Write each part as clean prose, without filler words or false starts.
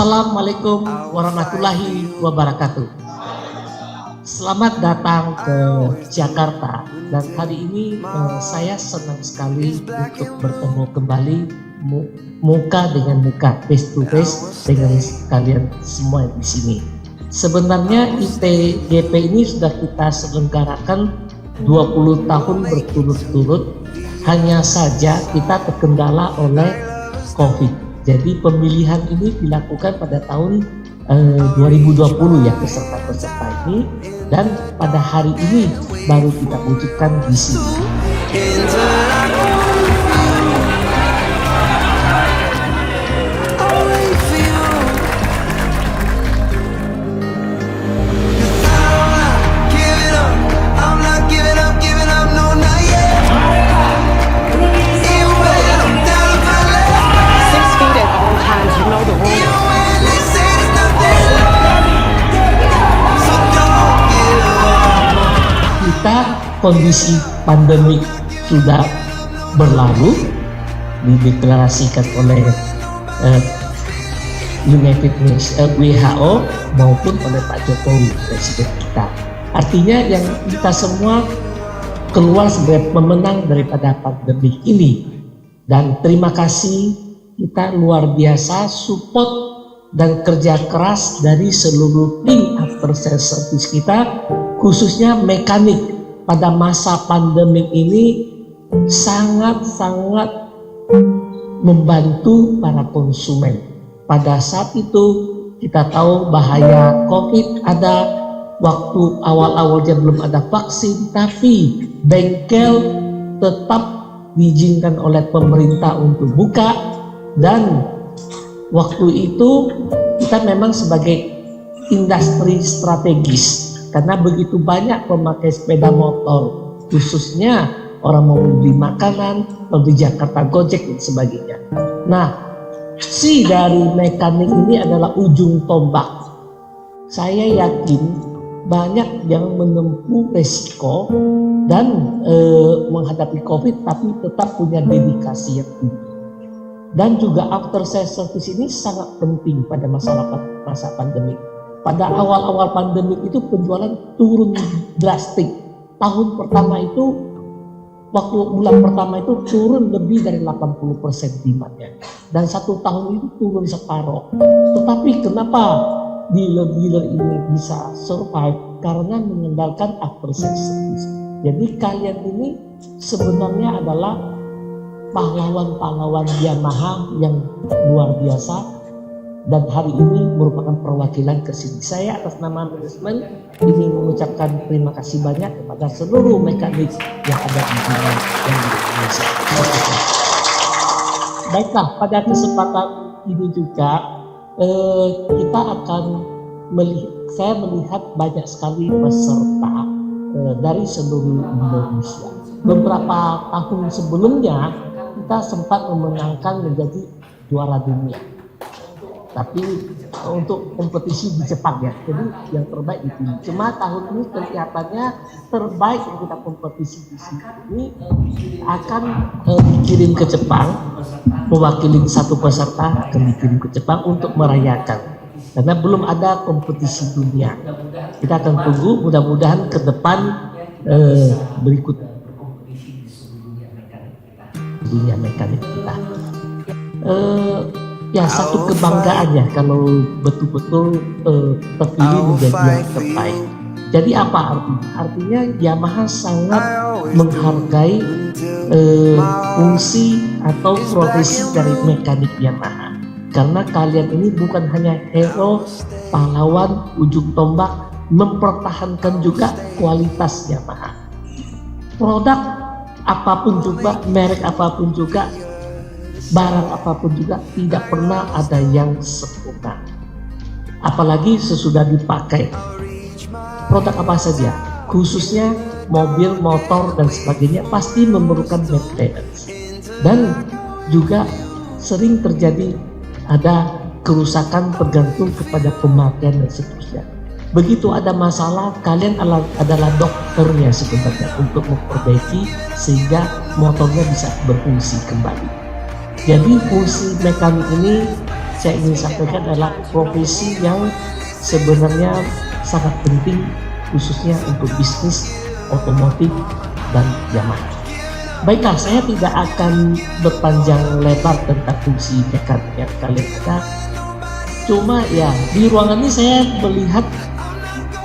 Assalamualaikum warahmatullahi wabarakatuh. Selamat datang ke Jakarta, dan hari ini saya senang sekali untuk bertemu kembali muka dengan muka, face to face dengan kalian semua di sini. Sebenarnya ITGP ini sudah kita selenggarakan 20 tahun berturut-turut, hanya saja kita terkendala oleh COVID. Jadi pemilihan ini dilakukan pada tahun 2020 ya, peserta-peserta ini, dan pada hari ini baru kita wujudkan di sini. Kondisi pandemi sudah berlalu, dideklarasikan oleh WHO maupun oleh Pak Jokowi, Presiden kita. Artinya yang kita semua keluar sebagai pemenang daripada pandemi ini. Dan terima kasih, kita luar biasa support dan kerja keras dari seluruh tim after sales service kita, khususnya mekanik. Pada masa pandemi ini sangat-sangat membantu para konsumen. Pada saat itu kita tahu bahaya COVID ada, waktu awal-awalnya belum ada vaksin, tapi bengkel tetap diizinkan oleh pemerintah untuk buka, dan waktu itu kita memang sebagai industri strategis. Karena begitu banyak pemakai sepeda motor, khususnya orang mau beli makanan, mau di Jakarta Gojek dan sebagainya. Nah, si dari mekanik ini adalah ujung tombak. Saya yakin banyak yang menempuh resiko dan menghadapi COVID, tapi tetap punya dedikasi yang tinggi. Dan juga after sales service ini sangat penting pada masa pandemi. Pada awal-awal pandemi itu penjualan turun drastik. Tahun pertama itu, waktu bulan pertama itu turun lebih dari 80% demandnya. Dan satu tahun itu turun separuh. Tetapi kenapa dealer-dealer ini bisa survive? Karena mengandalkan after sales service. Jadi kalian ini sebenarnya adalah pahlawan-pahlawan Yamaha yang luar biasa. Dan hari ini merupakan perwakilan ke sini. Saya atas nama manajemen ingin mengucapkan terima kasih banyak kepada seluruh mekanik yang ada di Indonesia. Baiklah, pada kesempatan ini juga kita akan saya melihat banyak sekali peserta dari seluruh Indonesia. Beberapa tahun sebelumnya kita sempat memenangkan menjadi juara dunia. Tapi untuk kompetisi di Jepang ya, jadi yang terbaik di sini. Cuma tahun ini kelihatannya terbaik yang kita kompetisi di sini akan dikirim ke Jepang, mewakili satu peserta akan dikirim ke Jepang untuk merayakan. Karena belum ada kompetisi dunia. Kita akan tunggu, mudah-mudahan ke depan berikut dunia mekanik kita. Ya, satu kebanggaan ya kalau betul-betul terpilih menjadi yang terbaik. Jadi apa artinya? Artinya Yamaha sangat menghargai fungsi atau profesi dari mekanik Yamaha. Karena kalian ini bukan hanya hero, pahlawan, ujung tombak, mempertahankan juga kualitas Yamaha. Produk apapun juga, merek apapun juga, barang apapun juga tidak pernah ada yang sempurna. Apalagi sesudah dipakai. Produk apa saja, khususnya mobil, motor dan sebagainya pasti memerlukan maintenance. Dan juga sering terjadi ada kerusakan tergantung kepada pemakaian dan seterusnya. Begitu ada masalah, kalian adalah dokternya sebenarnya untuk memperbaiki sehingga motornya bisa berfungsi kembali. Jadi fungsi mekanik ini saya ingin sampaikan adalah profesi yang sebenarnya sangat penting khususnya untuk bisnis otomotif dan Yamaha. Baiklah, saya tidak akan berpanjang lebar tentang fungsi mekanik yang kalian ada. Cuma ya di ruangan ini saya melihat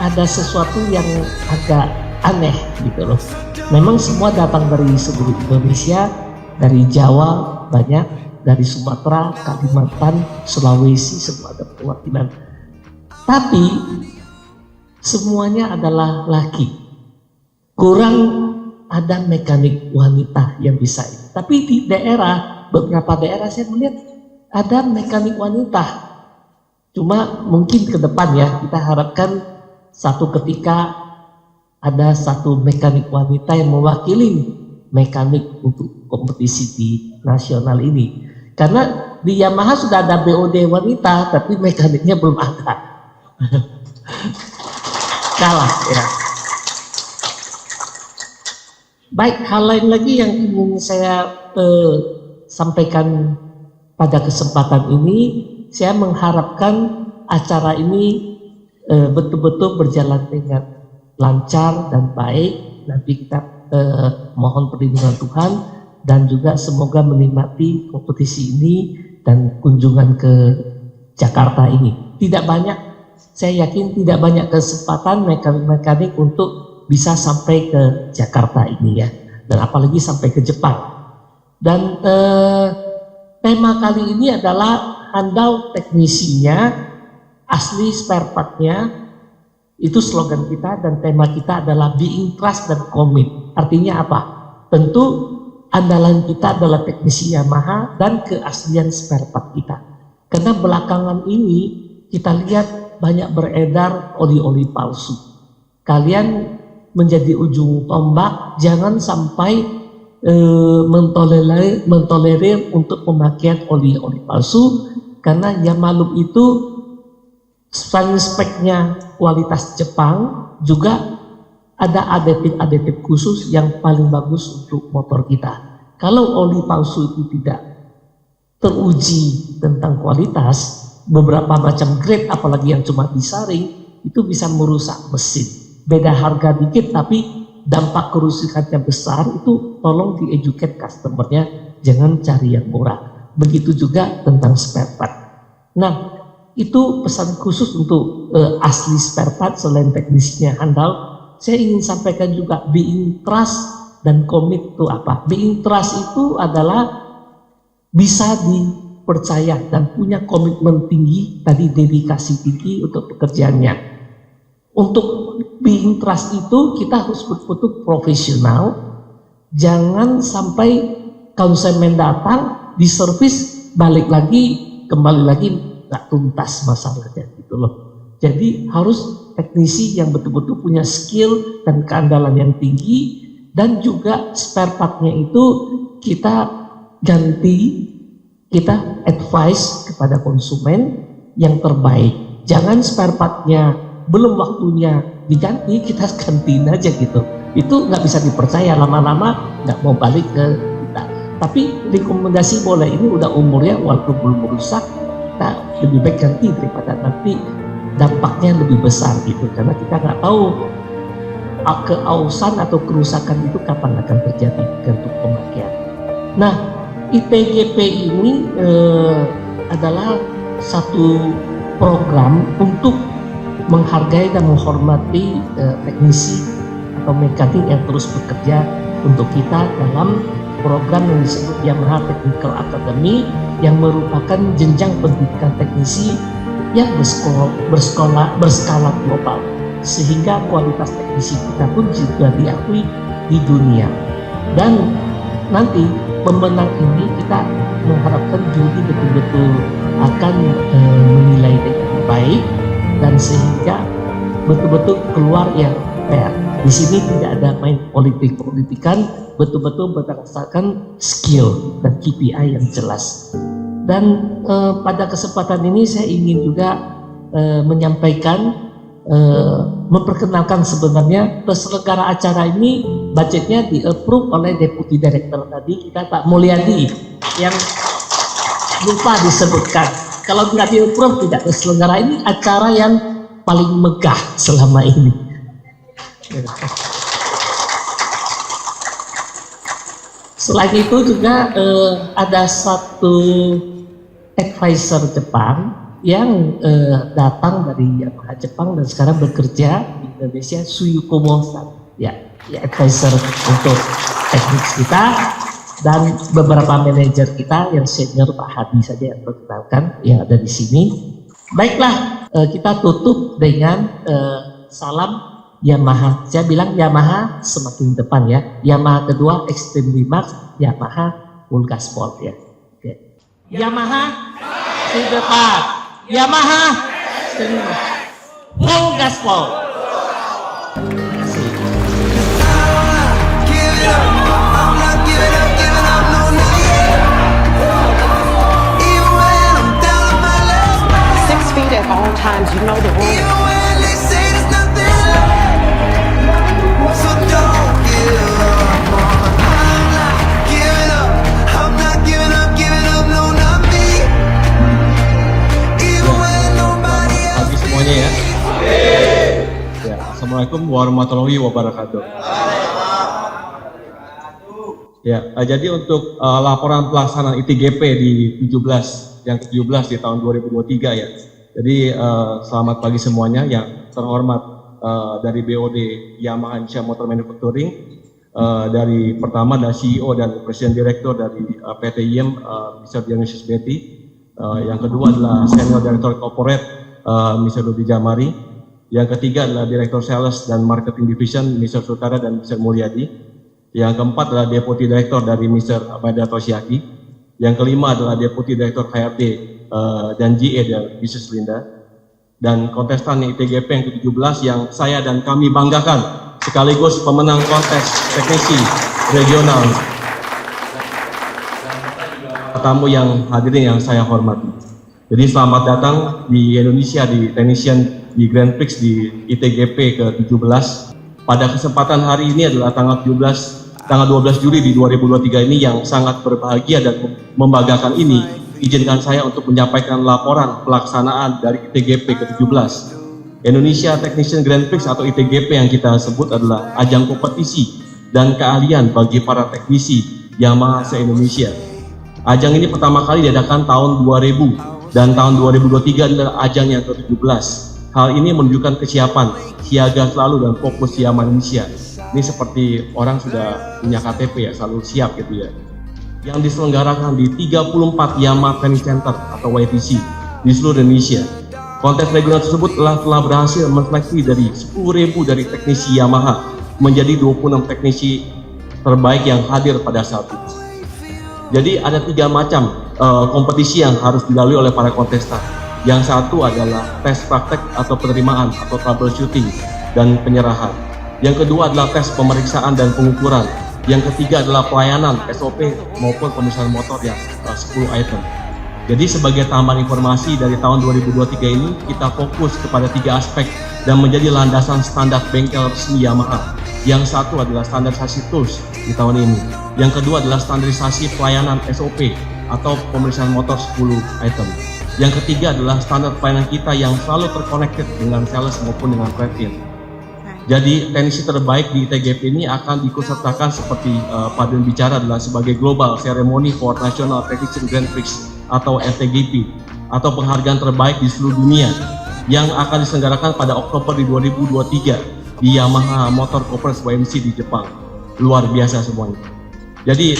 ada sesuatu yang agak aneh gitu loh. Memang semua datang dari seluruh Indonesia, dari Jawa banyak, dari Sumatera, Kalimantan, Sulawesi, semua ada perwakilan. Tapi semuanya adalah laki. Kurang ada mekanik wanita yang bisa ini. Tapi di beberapa daerah saya melihat ada mekanik wanita. Cuma mungkin ke depan ya, kita harapkan satu ketika ada satu mekanik wanita yang mewakili mekanik untuk kompetisi di nasional ini. Karena di Yamaha sudah ada BOD wanita, tapi mekaniknya belum ada. Kalah ya. Baik, hal lain lagi yang ingin saya sampaikan pada kesempatan ini, saya mengharapkan acara ini betul-betul berjalan dengan lancar dan baik. Nanti kita mohon perlindungan Tuhan dan juga semoga menikmati kompetisi ini dan kunjungan ke Jakarta ini. Tidak banyak, saya yakin tidak banyak kesempatan mekanik-mekanik untuk bisa sampai ke Jakarta ini ya, dan apalagi sampai ke Jepang. Dan tema kali ini adalah handal teknisinya, asli spare partnya. Itu slogan kita dan tema kita adalah being trust dan commit. Artinya apa? Tentu andalan kita adalah teknisi Yamaha dan keaslian spare part kita. Karena belakangan ini kita lihat banyak beredar oli-oli palsu. Kalian menjadi ujung tombak, jangan sampai mentolerir untuk pemakaian oli-oli palsu. Karena yang maklum itu speknya kualitas Jepang, juga ada aditif khusus yang paling bagus untuk motor kita. Kalau oli palsu itu tidak teruji tentang kualitas, beberapa macam grade apalagi yang cuma disaring, itu bisa merusak mesin. Beda harga dikit tapi dampak kerusakannya besar, itu tolong di-educate customernya, jangan cari yang murah. Begitu juga tentang spare part. Nah, itu pesan khusus untuk asli spare part selain teknisnya handal. Saya ingin sampaikan juga being trust dan commit itu apa? Being trust itu adalah bisa dipercaya dan punya komitmen tinggi, tadi dedikasi tinggi untuk pekerjaannya. Untuk being trust itu kita harus betul-betul profesional. Jangan sampai konsumen datang, diservis, balik lagi, kembali lagi nggak tuntas masalahnya gitu loh. Jadi harus teknisi yang betul-betul punya skill dan keandalan yang tinggi, dan juga spare partnya itu kita ganti, kita advice kepada konsumen yang terbaik. Jangan spare partnya belum waktunya diganti, kita gantiin aja gitu. Itu nggak bisa dipercaya, lama-lama nggak mau balik ke kita. Tapi rekomendasi boleh, ini udah umurnya walaupun belum merusak, kita lebih baik ganti daripada nanti dampaknya lebih besar gitu, karena kita nggak tahu keausan atau kerusakan itu kapan akan terjadi untuk pemakaian. Nah, IPGP ini adalah satu program untuk menghargai dan menghormati teknisi atau mekanik yang terus bekerja untuk kita dalam program yang disebut Yamaha Technical Academy, yang merupakan jenjang pendidikan teknisi yang berskala global, sehingga kualitas teknisi kita pun juga diakui di dunia. Dan nanti pemenang ini kita mengharapkan juri betul-betul akan menilai dengan baik, dan sehingga betul-betul keluar yang fair. Di sini tidak ada main politik-politikan, betul-betul berdasarkan skill dan KPI yang jelas. Dan pada kesempatan ini saya ingin juga menyampaikan, memperkenalkan sebenarnya peselenggara acara ini budgetnya di-approve oleh Deputi Director tadi kita, Pak Mulyadi, yang lupa disebutkan. Kalau nggak di-approve tidak terselenggara. Ini acara yang paling megah selama ini. Selain itu juga ada satu advisor Jepang yang datang dari Yamaha Jepang dan sekarang bekerja di Indonesia, Suyukomo-san, ya advisor untuk teknik kita, dan beberapa manajer kita yang senior, Pak Hadi saja yang perkenalkan yang ada di sini. Baiklah, kita tutup dengan salam Yamaha. Saya bilang Yamaha semakin depan ya. Yamaha kedua Extreme Max, Yamaha Full Gaspol ya. Oke. Yamaha di depan. Yamaha Extreme Max, Full Gaspol. Terima kasih. At all times, you know the rules. Pagi semuanya ya. Ya, Assalamualaikum warahmatullahi wabarakatuh. Ya, jadi untuk laporan pelaksanaan ITGP di 17 yang ke-17 di tahun 2023 ya. Jadi selamat pagi semuanya yang terhormat dari BOD Yamaha Indonesia Motor Manufacturing, dari pertama dari CEO dan Presiden Direktur dari PT IM, Mr. Dionysius Betty, yang kedua adalah Senior Director Corporate, Mr. Rudi Jamari, yang ketiga adalah Direktur Sales dan Marketing Division, Mr. Sutara dan Mr. Mulyadi, yang keempat adalah Deputy Director dari Mr. Abada Toshiaki, yang kelima adalah Deputy Director HRD dan GE dari Mrs. Linda, dan kontestan ITGP yang ke-17 yang saya dan kami banggakan sekaligus pemenang kontes teknisi regional. Tamu yang hadirin yang saya hormati. Jadi selamat datang di Indonesia di Technician di Grand Prix di ITGP ke-17. Pada kesempatan hari ini adalah tanggal 12 Juli di 2023 ini yang sangat berbahagia dan membanggakan ini. Izinkan saya untuk menyampaikan laporan pelaksanaan dari ITGP ke-17. Indonesia Technician Grand Prix atau ITGP yang kita sebut adalah ajang kompetisi dan keahlian bagi para teknisi Yamaha se-Indonesia. Ajang ini pertama kali diadakan tahun 2000 dan tahun 2023 adalah ajang yang ke-17. Hal ini menunjukkan kesiapan, siaga selalu dan fokus Yamaha Indonesia. Ini seperti orang sudah punya KTP ya, selalu siap gitu ya. Yang diselenggarakan di 34 Yamaha Training Center atau YTC di seluruh Indonesia. Kontes regional tersebut telah berhasil menseleksi dari 10.000 dari teknisi Yamaha menjadi 26 teknisi terbaik yang hadir pada saat itu. Jadi ada 3 macam kompetisi yang harus dilalui oleh para kontestan. Yang satu adalah tes praktek atau penerimaan atau troubleshooting dan penyerahan. Yang kedua adalah tes pemeriksaan dan pengukuran. Yang ketiga adalah pelayanan SOP maupun pemeriksaan motor yang 10 item. Jadi sebagai tambahan informasi dari tahun 2023 ini kita fokus kepada 3 aspek dan menjadi landasan standar bengkel resmi Yamaha. Yang satu adalah standarisasi tools di tahun ini. Yang kedua adalah standarisasi pelayanan SOP atau pemeriksaan motor 10 item. Yang ketiga adalah standar pelayanan kita yang selalu terconnected dengan sales maupun dengan trade-in. Jadi teknisi terbaik di ITGP ini akan diikutsertakan seperti Pak Dirjen bicara adalah sebagai Global Ceremony for National Technician Grand Prix atau FTGP atau penghargaan terbaik di seluruh dunia yang akan diselenggarakan pada Oktober di 2023 di Yamaha Motor Conference YMC di Jepang. Luar biasa semuanya. Jadi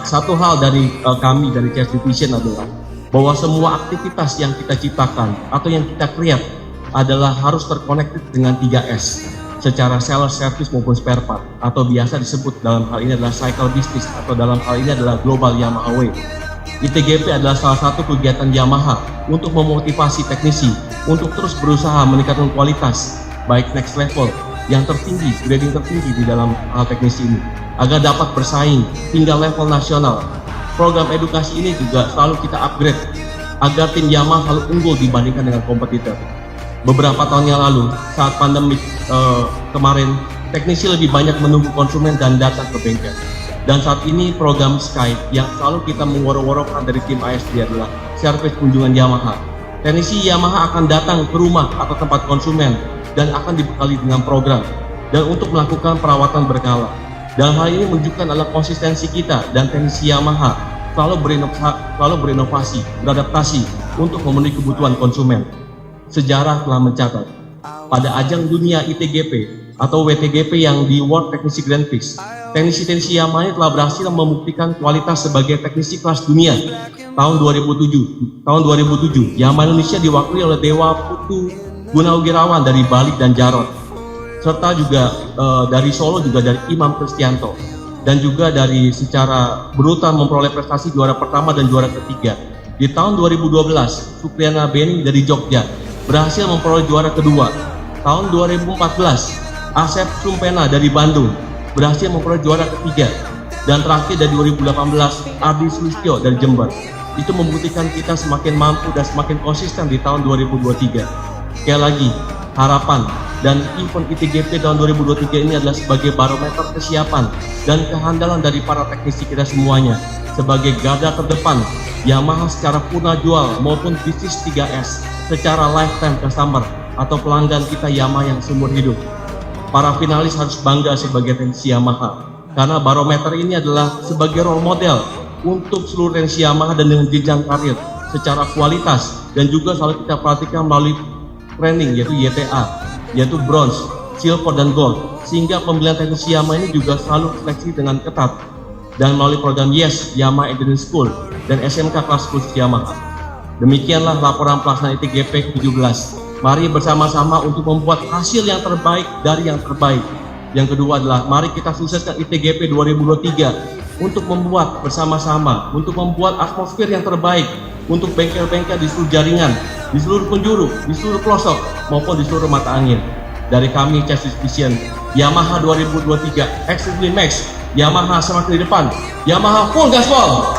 satu hal dari kami dari Cash Division adalah bahwa semua aktivitas yang kita ciptakan atau yang kita create adalah harus terconnected dengan 3S secara sales, service maupun spare part atau biasa disebut dalam hal ini adalah cycle business atau dalam hal ini adalah Global Yamaha Way. ITGP adalah salah satu kegiatan Yamaha untuk memotivasi teknisi untuk terus berusaha meningkatkan kualitas baik next level yang tertinggi, grading tertinggi di dalam hal teknisi ini agar dapat bersaing hingga level nasional. Program edukasi ini juga selalu kita upgrade agar tim Yamaha selalu unggul dibandingkan dengan kompetitor. Beberapa tahun yang lalu saat pandemi kemarin, teknisi lebih banyak menunggu konsumen dan datang ke bengkel. Dan saat ini program Sky yang selalu kita mengorok-orokkan dari tim ASD adalah servis kunjungan Yamaha. Teknisi Yamaha akan datang ke rumah atau tempat konsumen dan akan dibekali dengan program dan untuk melakukan perawatan berkala. Dalam hal ini menunjukkan adalah konsistensi kita dan teknisi Yamaha selalu berinovasi, beradaptasi untuk memenuhi kebutuhan konsumen. Sejarah telah mencatat pada ajang dunia ITGP atau WTGP yang di World Technici Grand Prix, teknisi Yamaha telah berhasil membuktikan kualitas sebagai teknisi kelas dunia. Tahun 2007, Yamaha Indonesia diwakili oleh Dewa Putu Gunawirawan dari Bali dan Jarot, serta juga dari Solo juga dari Imam Kristianto, dan juga dari secara berurutan memperoleh prestasi juara pertama dan juara ketiga. Di tahun 2012, Supriyana Beni dari Jogja berhasil memperoleh juara kedua. Tahun 2014, Asep Sumpena dari Bandung berhasil memperoleh juara ketiga, dan terakhir dari 2018 Ardi Sulistyo dari Jember. Itu membuktikan kita semakin mampu dan semakin konsisten di tahun 2023. Sekali lagi, harapan dan event ITGP tahun 2023 ini adalah sebagai barometer kesiapan dan kehandalan dari para teknisi kita semuanya. Sebagai garda terdepan, Yamaha secara purna jual maupun bisnis 3S secara lifetime customer atau pelanggan kita Yamaha yang seumur hidup. Para finalis harus bangga sebagai teknisi Yamaha, karena barometer ini adalah sebagai role model untuk seluruh teknisi Yamaha dan dengan jenjang karir secara kualitas, dan juga selalu kita perhatikan melalui training yaitu YTA, yaitu bronze, silver, dan gold, sehingga pemilihan teknisi Yamaha ini juga selalu seleksi dengan ketat, dan melalui program YES, Yamaha Engineering School, dan SMK kelas khusus Yamaha. Demikianlah laporan pelaksanaan ITGP ke-17. Mari bersama-sama untuk membuat hasil yang terbaik dari yang terbaik. Yang kedua adalah mari kita sukseskan ITGP 2023 untuk membuat bersama-sama, untuk membuat atmosfer yang terbaik untuk bengkel-bengkel di seluruh jaringan, di seluruh penjuru, di seluruh pelosok, maupun di seluruh mata angin. Dari kami, Chassis Vision, Yamaha 2023, Extremely Max, Yamaha semakin di depan, Yamaha full gaspol!